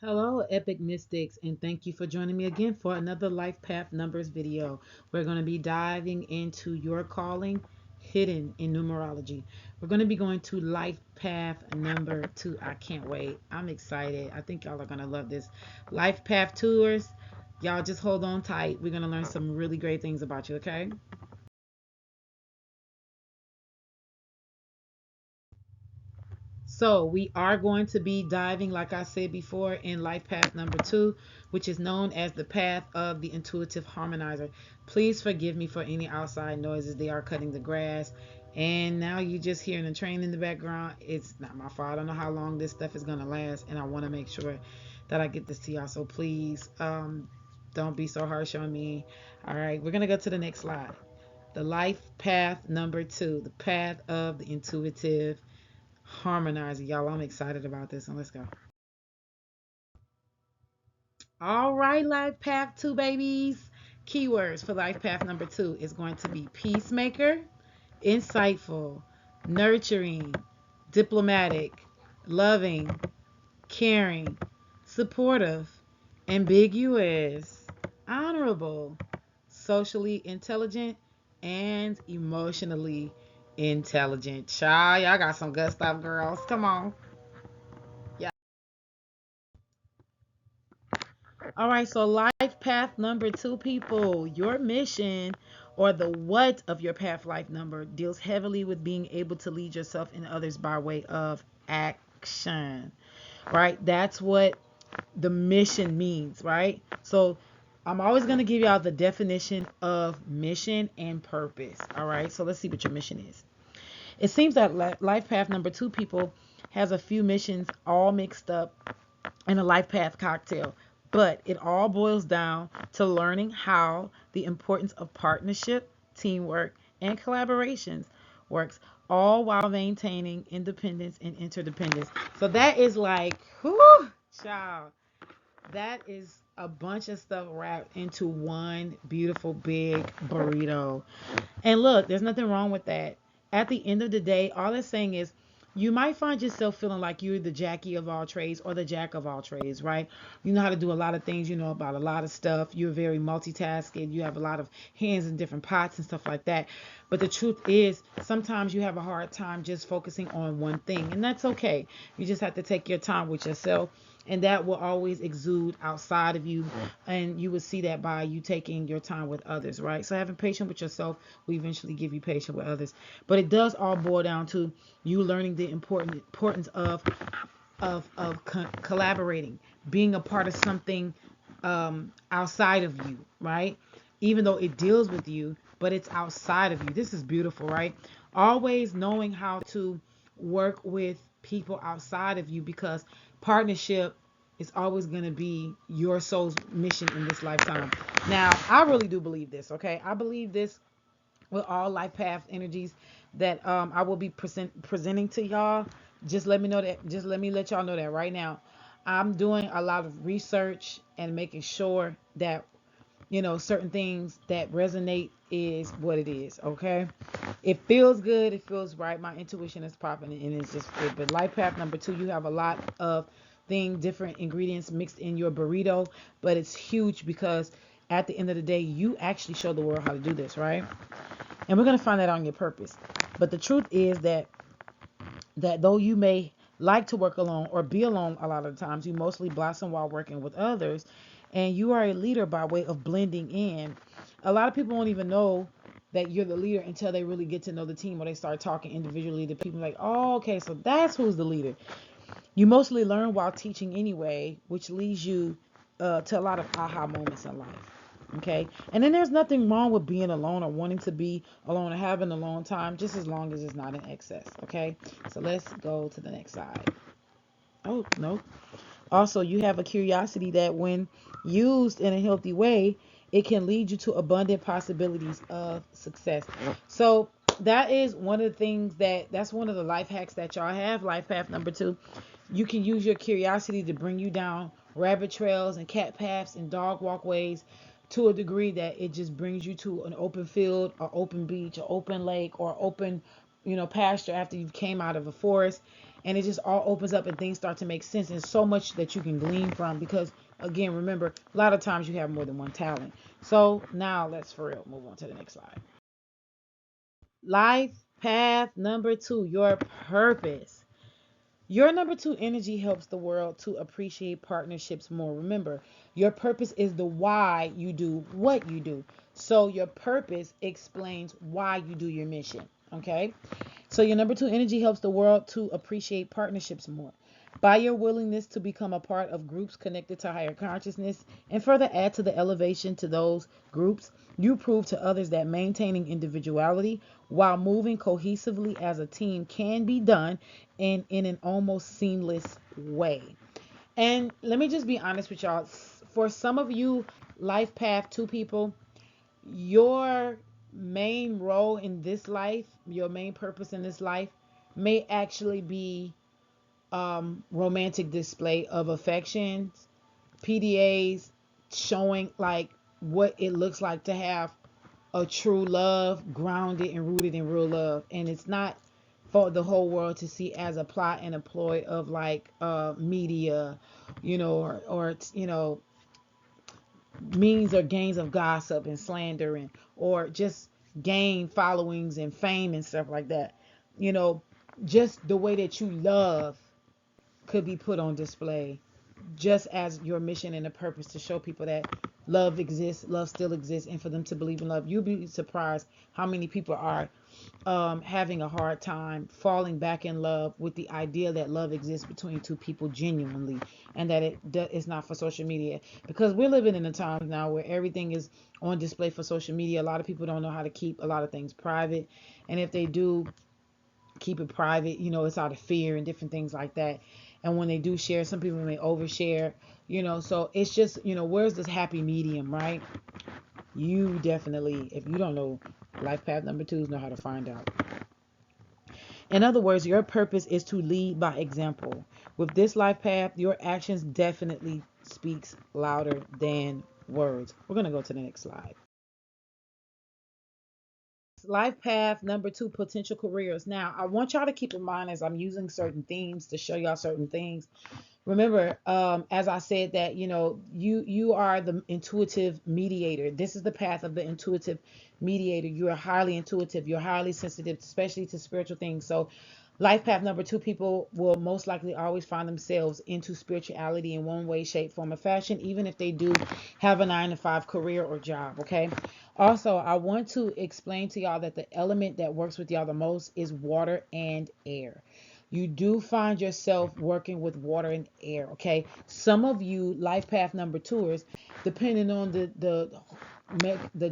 Hello, Epic Mystics, and thank you for joining me again for another Life Path Numbers video. We're going to be diving into your calling hidden in numerology. We're going to be going to Life Path number 2. I can't wait. I'm excited. I think y'all are going to love this. Life Path tours. Y'all just hold on tight. We're going to learn some really great things about you, okay? So we are going to be diving, like I said before, in life path number 2, which is known as the path of the intuitive harmonizer. Please forgive me for any outside noises. They are cutting the grass. And now you just hearing the train in the background. It's not my fault. I don't know how long this stuff is going to last. And I want to make sure that I get this to y'all. So please don't be so harsh on me. All right, we're going to go to the next slide. The life path number 2, the path of the intuitive harmonizer. Y'all, I'm excited about this, and let's go. All right, life path 2, babies. Keywords for life path number 2 is going to be peacemaker, insightful, nurturing, diplomatic, loving, caring, supportive, ambiguous, honorable, socially intelligent, and emotionally intelligent. Child, y'all got some good stuff, girls. Come on. Yeah. All right, so life path number 2, people. Your mission or the what of your path life number deals heavily with being able to lead yourself and others by way of action, right? That's what the mission means, right? So I'm always going to give y'all the definition of mission and purpose. All right, so let's see what your mission is. It seems that life path number 2, people, has a few missions all mixed up in a life path cocktail. But it all boils down to learning how the importance of partnership, teamwork, and collaborations works, all while maintaining independence and interdependence. So that is like, whoo, child. That is a bunch of stuff wrapped into one beautiful big burrito. And look, there's nothing wrong with that. At the end of the day, all it's saying is you might find yourself feeling like you're the Jackie of all trades or the Jack of all trades, right? You know how to do a lot of things, you know about a lot of stuff. You're very multitasking. You have a lot of hands in different pots and stuff like that. But the truth is, sometimes you have a hard time just focusing on one thing, and that's okay. You just have to take your time with yourself, and that will always exude outside of you, and you will see that by you taking your time with others, right? So having patience with yourself will eventually give you patience with others. But it does all boil down to you learning the importance of collaborating, being a part of something outside of you, right? Even though it deals with you, but it's outside of you. This is beautiful, right? Always knowing how to work with people outside of you, because partnership is always going to be your soul's mission in this lifetime. Now, I really do believe this, okay? I believe this with all life path energies that I will be presenting to y'all. Just let me know that. Just let me let y'all know that right now. I'm doing a lot of research and making sure that certain things that resonate is what it is. Okay, it feels good. It feels right. My intuition is popping, and it's just good. But life path number 2, you have a lot of different ingredients mixed in your burrito, but it's huge because at the end of the day, you actually show the world how to do this, right? And we're going to find that on your purpose. But the truth is that though you may like to work alone or be alone a lot of the times, you mostly blossom while working with others, and you are a leader by way of blending in. A lot of people won't even know that you're the leader until they really get to know the team, or they start talking individually to people like, oh, okay, so that's who's the leader. You mostly learn while teaching anyway, which leads you to a lot of aha moments in life. Okay. And then there's nothing wrong with being alone or wanting to be alone or having a alone time, just as long as it's not in excess. Okay. So let's go to the next side. Oh, no. Also, you have a curiosity that when used in a healthy way, it can lead you to abundant possibilities of success. So that is one of the things that's one of the life hacks that y'all have. Life path number 2. You can use your curiosity to bring you down rabbit trails and cat paths and dog walkways to a degree that it just brings you to an open field or open beach or open lake or open pasture after you came out of a forest, and it just all opens up and things start to make sense, and so much that you can glean from, because again, remember, a lot of times you have more than one talent. So now let's for real move on to the next slide. Life path number 2, your purpose. Your number 2 energy helps the world to appreciate partnerships more. Remember, your purpose is the why you do what you do. So your purpose explains why you do your mission. Okay? So your number 2 energy helps the world to appreciate partnerships more. By your willingness to become a part of groups connected to higher consciousness and further add to the elevation to those groups, you prove to others that maintaining individuality while moving cohesively as a team can be done in an almost seamless way. And let me just be honest with y'all. For some of you life path 2 people, your main role in this life, your main purpose in this life may actually be romantic display of affections, PDAs, showing like what it looks like to have a true love, grounded and rooted in real love. And it's not for the whole world to see as a plot and a ploy of like media, or means or gains of gossip and slander, and or just gain followings and fame and stuff like that. You know, just the way that you love could be put on display, just as your mission and a purpose to show people that love exists, love still exists, and for them to believe in love. You'll be surprised how many people are having a hard time falling back in love with the idea that love exists between two people genuinely, and that it's not for social media. Because we're living in a time now where everything is on display for social media. A lot of people don't know how to keep a lot of things private, and if they do keep it private, it's out of fear and different things like that. And when they do share, some people may overshare, so it's just, where's this happy medium, right? You definitely, if you don't know life path number 2s, know how to find out. In other words, your purpose is to lead by example. With this life path, your actions definitely speaks louder than words. We're going to go to the next slide. Life path number 2, potential careers. Now, I want y'all to keep in mind as I'm using certain themes to show y'all certain things. Remember, as I said, that you are the intuitive mediator. This is the path of the intuitive mediator. You are highly intuitive. You're highly sensitive, especially to spiritual things. So life path number 2 people will most likely always find themselves into spirituality in one way, shape, form, or fashion, even if they do have a 9 to 5 career or job. Okay. Also, I want to explain to y'all that the element that works with y'all the most is water and air. You do find yourself working with water and air. Okay. Some of you life path number 2ers, depending on the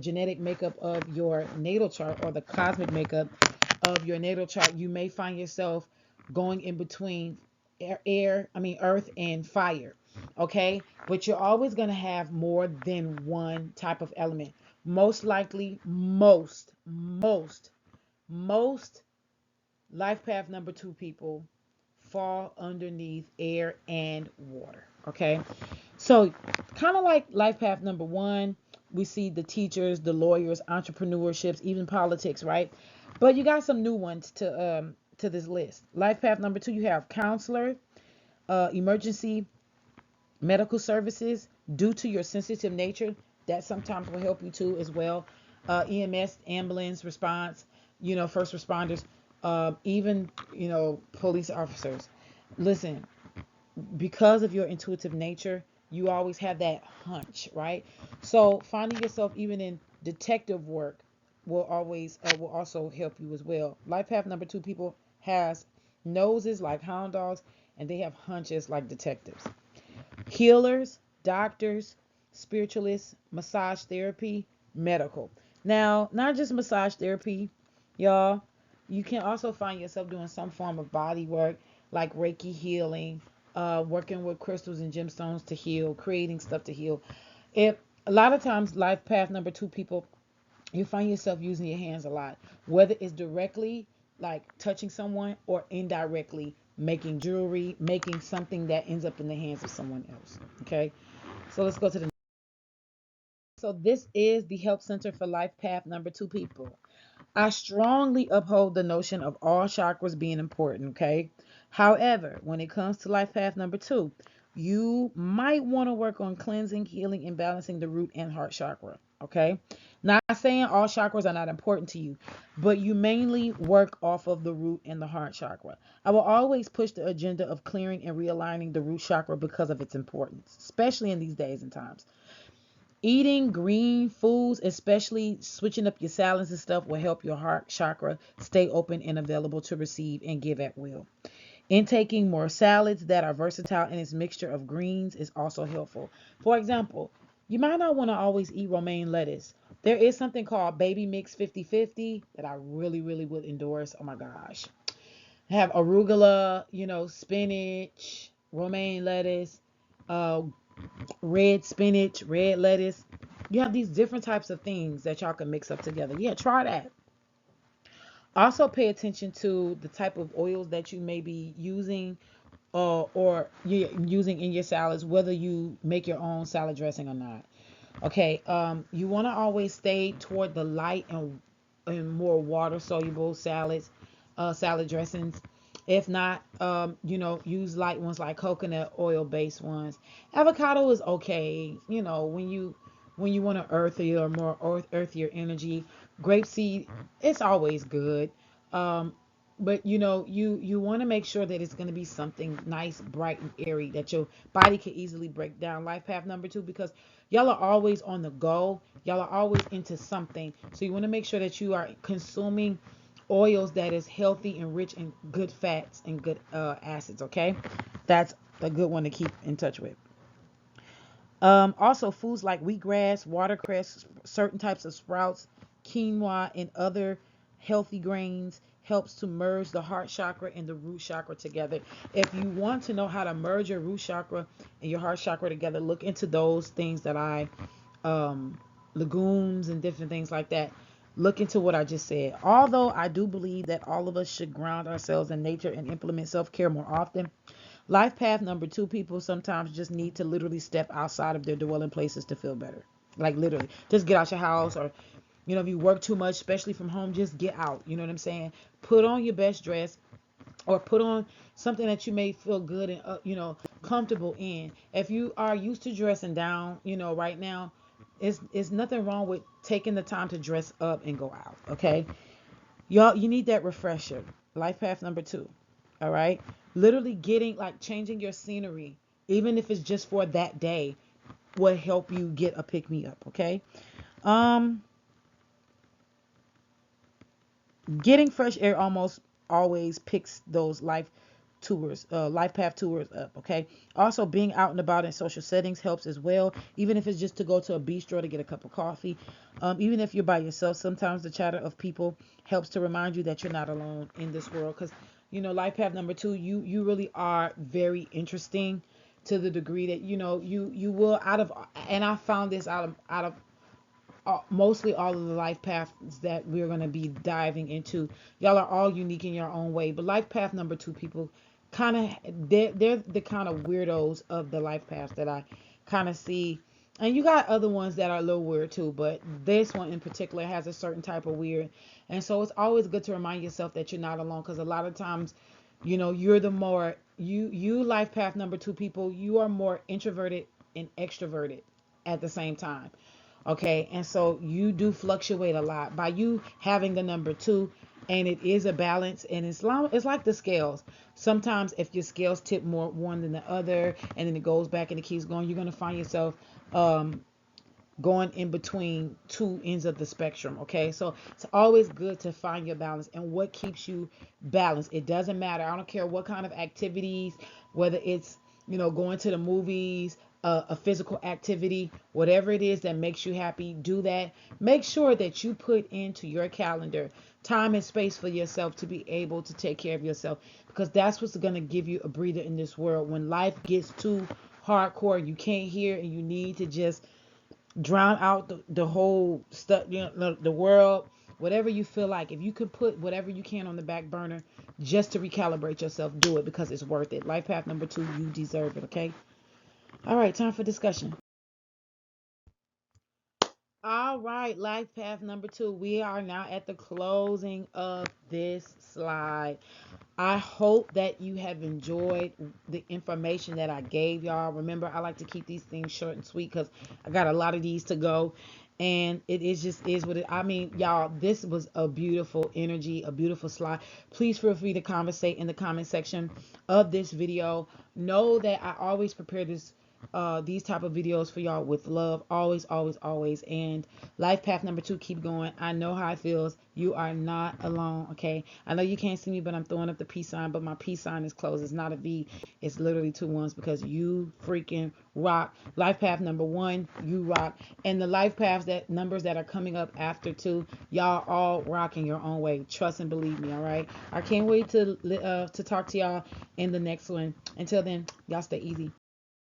genetic makeup of your natal chart, or the cosmic makeup of your natal chart, you may find yourself going in between earth and fire. Okay. But you're always going to have more than one type of element. Most likely, most life path number 2 people fall underneath air and water. Okay. So kind of like life path number 1, we see the teachers, the lawyers, entrepreneurships, even politics, right? But you got some new ones to this list. Life path number 2, you have counselor, emergency medical services. Due to your sensitive nature, that sometimes will help you too as well. EMS, ambulance response, first responders, even police officers. Listen, because of your intuitive nature, you always have that hunch, right? So finding yourself even in detective work will also help you as well. Life path number 2 people has noses like hound dogs, and they have hunches like detectives. Healers, doctors, spiritualists, massage therapy, medical. Now, not just massage therapy, y'all. You can also find yourself doing some form of body work like Reiki healing, working with crystals and gemstones to heal, creating stuff to heal. If a lot of times life path number 2 people, you find yourself using your hands a lot, whether it's directly like touching someone or indirectly making jewelry, making something that ends up in the hands of someone else. Okay, so let's go to the next. So this is the help center for life path number 2 people. I strongly uphold the notion of all chakras being important. Okay, However, when it comes to life path number 2, you might want to work on cleansing, healing, and balancing the root and heart chakra. Okay. Not saying all chakras are not important to you, but you mainly work off of the root and the heart chakra. I will always push the agenda of clearing and realigning the root chakra because of its importance, especially in these days and times. Eating green foods, especially switching up your salads and stuff, will help your heart chakra stay open and available to receive and give at will. Intaking more salads that are versatile in its mixture of greens is also helpful. For example, you might not want to always eat romaine lettuce. There is something called baby mix 50-50 that I really, really would endorse. Oh my gosh. Have arugula, spinach, romaine lettuce, uh, red spinach, red lettuce. You have these different types of things that y'all can mix up together. Yeah, try that. Also, pay attention to the type of oils that you may be using or you're using in your salads, whether you make your own salad dressing or not. Okay, you want to always stay toward the light and more water soluble salads, salad dressings. If not, use light ones like coconut oil based ones. Avocado is okay, when you want to earthier or more earthier energy. Grapeseed, it's always good. Um, but you want to make sure that it's going to be something nice, bright, and airy that your body can easily break down. Life path number 2, because y'all are always on the go. Y'all are always into something. So you want to make sure that you are consuming oils that is healthy and rich in good fats and good acids. Okay, that's a good one to keep in touch with. Also, foods like wheatgrass, watercress, certain types of sprouts, quinoa, and other healthy grains helps to merge the heart chakra and the root chakra together. If you want to know how to merge your root chakra and your heart chakra together, look into those things that um, legumes and different things like that. Look into what I just said. Although I do believe that all of us should ground ourselves in nature and implement self care more often, life path number 2, people sometimes just need to literally step outside of their dwelling places to feel better. Like literally, just get out your house, or if you work too much, especially from home, just get out. You know what I'm saying? Put on your best dress, or put on something that you may feel good and comfortable in. If you are used to dressing down, right now, it's nothing wrong with taking the time to dress up and go out. Okay, y'all, you need that refresher. Life path number 2. All right, literally getting, like, changing your scenery, even if it's just for that day, will help you get a pick me up. Okay, um getting fresh air almost always picks those life path tours up. Okay, also being out and about in social settings helps as well, even if it's just to go to a bistro to get a cup of coffee. Even if you're by yourself, sometimes the chatter of people helps to remind you that you're not alone in this world, because life path number 2, you really are very interesting, to the degree that you will, out of, and I found this out of mostly all of the life paths that we're going to be diving into. Y'all are all unique in your own way, but life path number 2 people, kind of, they're the kind of weirdos of the life paths that I kind of see. And you got other ones that are a little weird too, but this one in particular has a certain type of weird. And so it's always good to remind yourself that you're not alone, because a lot of times, you're the more you life path number 2 people, you are more introverted and extroverted at the same time. Okay, and so you do fluctuate a lot by you having the number 2, and it is a balance. And it's like the scales. Sometimes if your scales tip more one than the other, and then it goes back and it keeps going, you're gonna find yourself um, going in between two ends of the spectrum. Okay, so it's always good to find your balance and what keeps you balanced. It doesn't matter. I don't care what kind of activities, whether it's going to the movies, a physical activity, whatever it is that makes you happy, do that. Make sure that you put into your calendar time and space for yourself to be able to take care of yourself, because that's what's going to give you a breather in this world. When life gets too hardcore, you can't hear, and you need to just drown out the whole stuff, the world, whatever you feel like. If you could put whatever you can on the back burner just to recalibrate yourself, do it, because it's worth it. Life path number 2, you deserve it. Okay, all right, time for discussion. All right, life path number 2. We are now at the closing of this slide. I hope that you have enjoyed the information that I gave y'all. Remember, I like to keep these things short and sweet because I got a lot of these to go. And it is just is what it. I mean, y'all, this was a beautiful energy, a beautiful slide. Please feel free to conversate in the comment section of this video. Know that I always prepare these type of videos for y'all with love, always, always, always. And life path number 2, keep going. I know how it feels. You are not alone. Okay, I know you can't see me, but I'm throwing up the peace sign, but my peace sign is closed. It's not a V, it's literally 2 ones, because you freaking rock. Life path number 1, you rock. And the life paths, that numbers that are coming up after 2, y'all all rock in your own way. Trust and believe me. All right, I can't wait to talk to y'all in the next one. Until then, y'all stay easy.